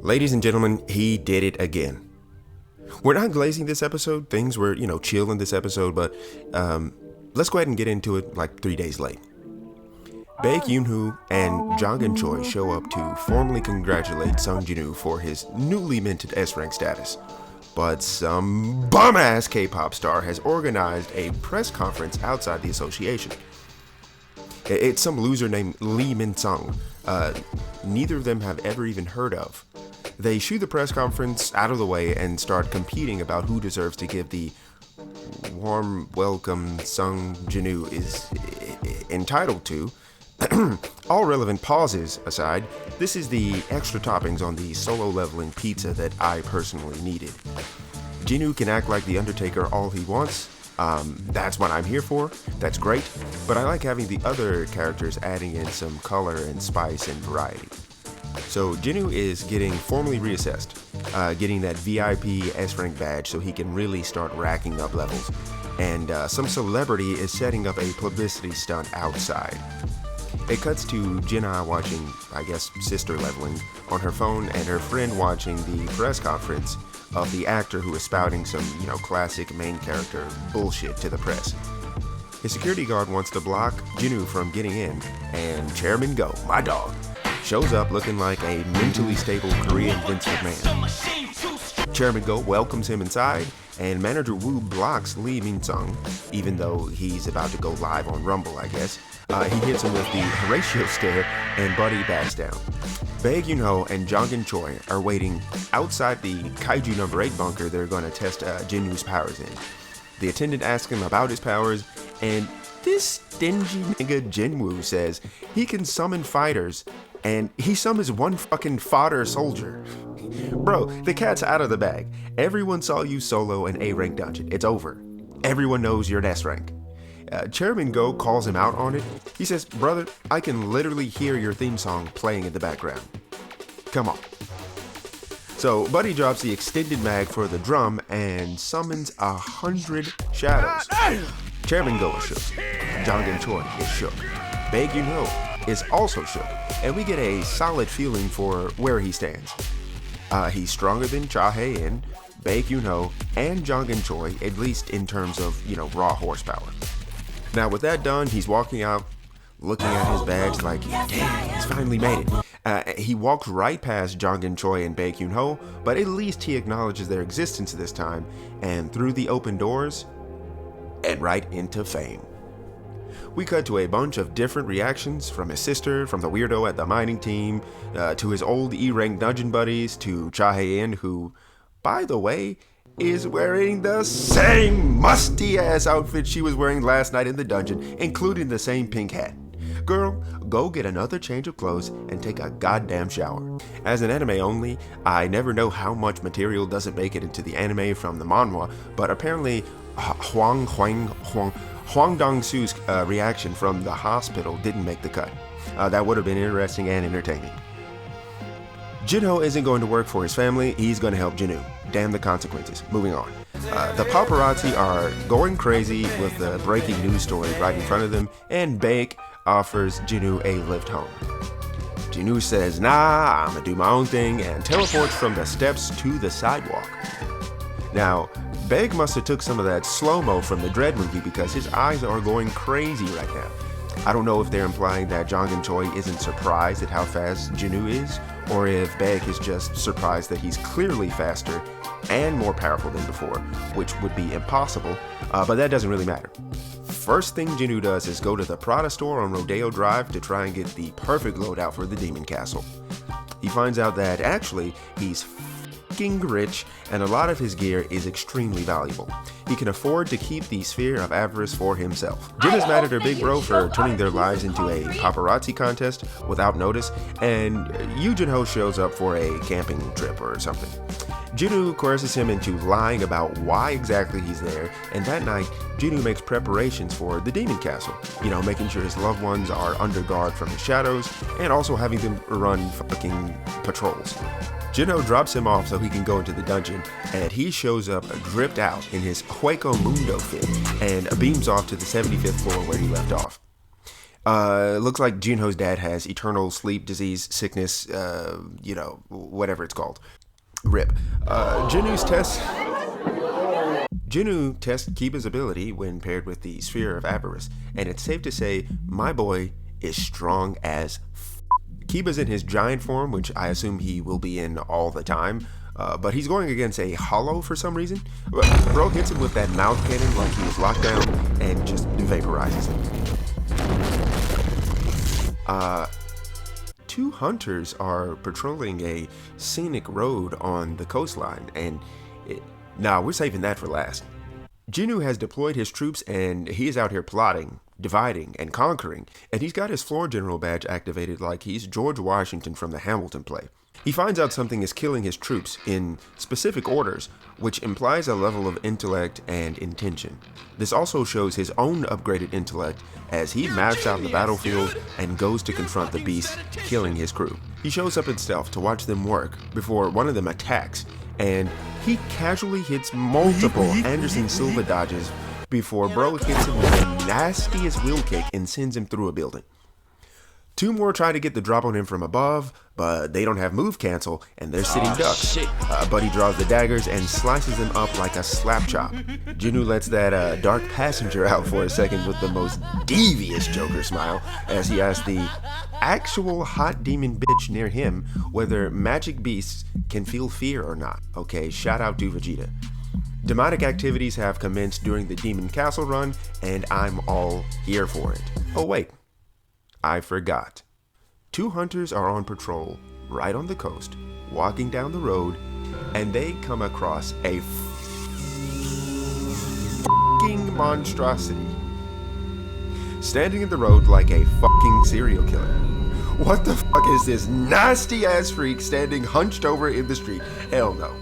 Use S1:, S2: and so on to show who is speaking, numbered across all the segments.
S1: Ladies and gentlemen, he did it again. We're not glazing this episode. Things were, chill in this episode, but let's go ahead and get into it like 3 days late. Baek Yoonhoo and Jongin Choi show up to formally congratulate Sung Jinwoo for his newly minted S-rank status. But some bum-ass K-pop star has organized a press conference outside the association. It's some loser named Lee Min-sung. Neither of them have ever even heard of. They shoo the press conference out of the way and start competing about who deserves to give the warm welcome Sung Jinwoo is entitled to. All relevant pauses aside, this is the extra toppings on the solo leveling pizza that I personally needed. Jinwoo can act like the Undertaker all he wants. That's what I'm here for. That's great. But I like having the other characters adding in some color and spice and variety. So Jinwoo is getting formally reassessed, getting that VIP S-rank badge so he can really start racking up levels. And some celebrity is setting up a publicity stunt outside. It cuts to Jinna watching, sister leveling on her phone, and her friend watching the press conference of the actor who is spouting some, classic main character bullshit to the press. His security guard wants to block Jinwoo from getting in, and Chairman Go, my dog, shows up looking like a mentally stable Korean Vince McMahon. Chairman Go welcomes him inside, and Manager Woo blocks Lee Min-sung, even though he's about to go live on Rumble, I guess. He hits him with the Horatio stare, and Buddy backs down. Baek Yoonhoo and Jongin Choi are waiting outside the Kaiju number 8 bunker they're going to test Jinwoo's powers in. The attendant asks him about his powers, and this stingy nigga Jinwoo says he can summon fighters, and he summons one fucking fodder soldier. Bro, the cat's out of the bag. Everyone saw you solo an A-rank dungeon. It's over. Everyone knows you're an S-rank. Chairman Go calls him out on it. He says, brother, I can literally hear your theme song playing in the background. Come on. So Buddy drops the extended mag for the drum and summons 100 shadows. Chairman Go is shook. Jongin Choi is shook. Baek Yoonhoo is also shook. And we get a solid feeling for where he stands. He's stronger than Cha Hae-in, Baek Yoonhoo, and Jongin Choi, at least in terms of, raw horsepower. Now, with that done, he's walking out, looking at his badge like, damn, he's finally made it. He walked right past Jongin Choi and Baek Yoonhoo, but at least he acknowledges their existence this time, and through the open doors, and right into fame. We cut to a bunch of different reactions, from his sister, from the weirdo at the mining team, to his old E-rank dungeon buddies, to Cha Hae-in, who, by the way, is wearing the same musty-ass outfit she was wearing last night in the dungeon, including the same pink hat. Girl, go get another change of clothes and take a goddamn shower. As an anime only, I never know how much material doesn't make it into the anime from the manhwa, but apparently Hwang Dong-soo's reaction from the hospital didn't make the cut. That would have been interesting and entertaining. Jinwoo isn't going to work for his family, he's going to help Jinwoo. Damn the consequences. Moving on. The paparazzi are going crazy with the breaking news story right in front of them, and Baek offers Jinwoo a lift home. Jinwoo says, nah, I'm gonna do my own thing, and teleports from the steps to the sidewalk. Now, Baek must have took some of that slow-mo from the Dread movie because his eyes are going crazy right now. I don't know if they're implying that Jongin Choi isn't surprised at how fast Jinwoo is, or if Baek is just surprised that he's clearly faster and more powerful than before, which would be impossible, but that doesn't really matter. First thing Jinwoo does is go to the Prada store on Rodeo Drive to try and get the perfect loadout for the Demon Castle. He finds out that actually he's f***ing rich and a lot of his gear is extremely valuable. He can afford to keep the Sphere of Avarice for himself. Jin is mad at her big bro for turning their lives into a paparazzi contest without notice, and Yoo Jin-ho shows up for a camping trip or something. Jinwoo coerces him into lying about why exactly he's there, and that night, Jinwoo makes preparations for the Demon Castle. Making sure his loved ones are under guard from the shadows, and also having them run fucking patrols. Jinwoo drops him off so he can go into the dungeon, and he shows up dripped out in his Hueco Mundo fit, and beams off to the 75th floor where he left off. Looks like Junho's dad has eternal sleep disease, sickness, whatever it's called. RIP. Junho tests Kiba's ability when paired with the Sphere of Avarice, and it's safe to say my boy is strong as Kiba's in his giant form, which I assume he will be in all the time, but he's going against a hollow for some reason. Bro hits him with that mouth cannon like he was locked down and just vaporizes him. Two hunters are patrolling a scenic road on the coastline, and we're saving that for last. Junho has deployed his troops and he is out here plotting, dividing, and conquering, and he's got his floor general badge activated like he's George Washington from the Hamilton play. He finds out something is killing his troops in specific orders, which implies a level of intellect and intention. This also shows his own upgraded intellect as he maps out the battlefield and goes to confront the beast, killing his crew. He shows up in stealth to watch them work before one of them attacks, and he casually hits multiple Anderson Silva dodges before bro hits him with the nastiest wheel kick and sends him through a building. Two more try to get the drop on him from above, but they don't have move cancel and they're sitting ducks. Buddy draws the daggers and slices them up like a slap chop. Junho lets that dark passenger out for a second with the most devious Joker smile as he asks the actual hot demon bitch near him whether magic beasts can feel fear or not. Okay, shout out to Vegeta. Demonic activities have commenced during the Demon Castle run, and I'm all here for it. Oh wait, I forgot. Two hunters are on patrol right on the coast, walking down the road, and they come across a fucking monstrosity standing in the road like a fucking serial killer. What the fuck is this nasty ass freak standing hunched over in the street? Hell no.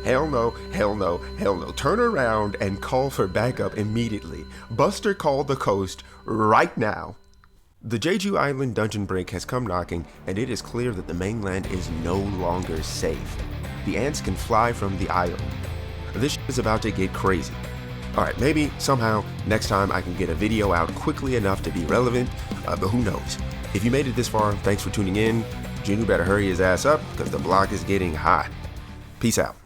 S1: Hell no, hell no, hell no. Turn around and call for backup immediately. Buster, call the coast right now. The Jeju Island dungeon break has come knocking, and it is clear that the mainland is no longer safe. The ants can fly from the island. This is about to get crazy. Alright, maybe somehow next time I can get a video out quickly enough to be relevant, but who knows. If you made it this far, thanks for tuning in. Junho better hurry his ass up, because the block is getting hot. Peace out.